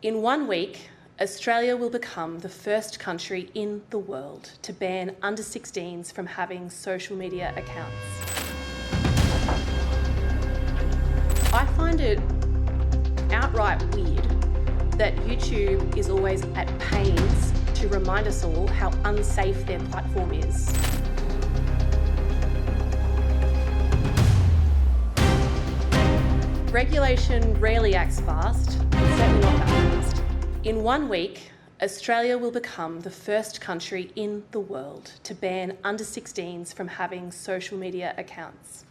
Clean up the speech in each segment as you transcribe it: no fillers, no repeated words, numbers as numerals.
In 1 week, Australia will become the first country in the world to ban under-16s from having social media accounts. I find it outright weird that YouTube is always at pains to remind us all how unsafe their platform is. Regulation rarely acts fast, and certainly not that fast. In 1 week, Australia will become the first country in the world to ban under-16s from having social media accounts.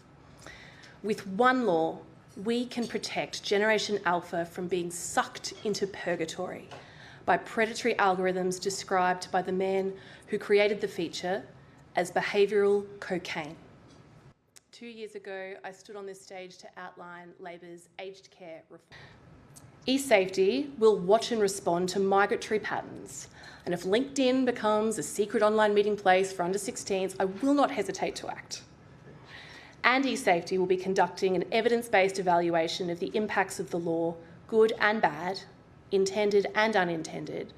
With one law, we can protect Generation Alpha from being sucked into purgatory by predatory algorithms described by the man who created the feature as behavioural cocaine. 2 years ago, I stood on this stage to outline Labor's aged care reform. eSafety will watch and respond to migratory patterns, and if LinkedIn becomes a secret online meeting place for under-16s, I will not hesitate to act. And eSafety will be conducting an evidence-based evaluation of the impacts of the law, good and bad, intended and unintended,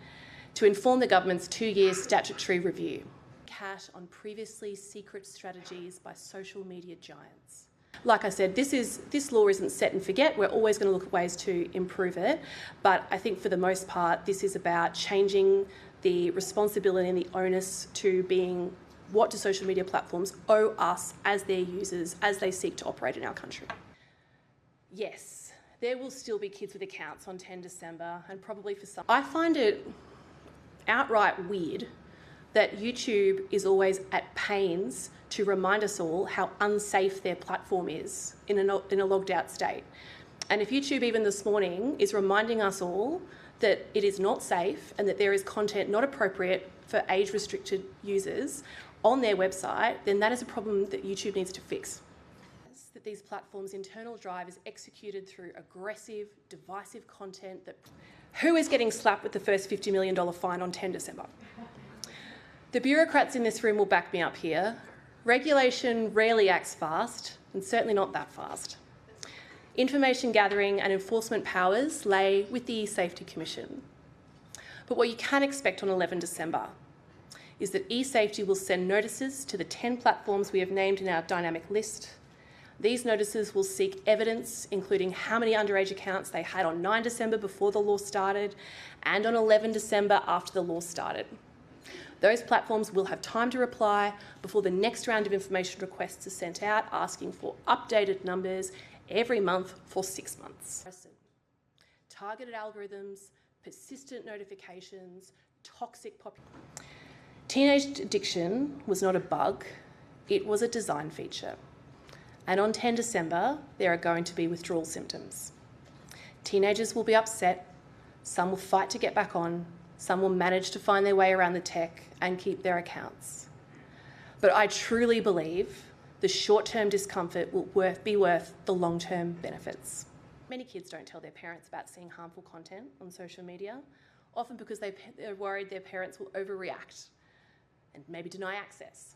to inform the government's 2-year statutory review. Cash on previously secret strategies by social media giants. Like I said, this law isn't set and forget. We're always going to look at ways to improve it. But I think for the most part, this is about changing the responsibility and the onus to being what do social media platforms owe us as their users as they seek to operate in our country. Yes, there will still be kids with accounts on 10 December and probably for some. I find it outright weird that YouTube is always at pains to remind us all how unsafe their platform is in a logged out state. And if YouTube even this morning is reminding us all that it is not safe and that there is content not appropriate for age-restricted users on their website, then that is a problem that YouTube needs to fix. That these platforms' internal drive is executed through aggressive, divisive content that... Who is getting slapped with the first $50 million fine on 10 December? The bureaucrats in this room will back me up here. Regulation rarely acts fast, and certainly not that fast. Information gathering and enforcement powers lay with the eSafety Commission. But what you can expect on 11 December is that eSafety will send notices to the 10 platforms we have named in our dynamic list. These notices will seek evidence, including how many underage accounts they had on 9 December before the law started and on 11 December after the law started. Those platforms will have time to reply before the next round of information requests are sent out, asking for updated numbers every month for 6 months. Targeted algorithms, persistent notifications, toxic population. Teenage addiction was not a bug, it was a design feature. And on 10 December, there are going to be withdrawal symptoms. Teenagers will be upset, some will fight to get back on, some will manage to find their way around the tech and keep their accounts. But I truly believe the short-term discomfort will be worth the long-term benefits. Many kids don't tell their parents about seeing harmful content on social media, often because they're worried their parents will overreact and maybe deny access.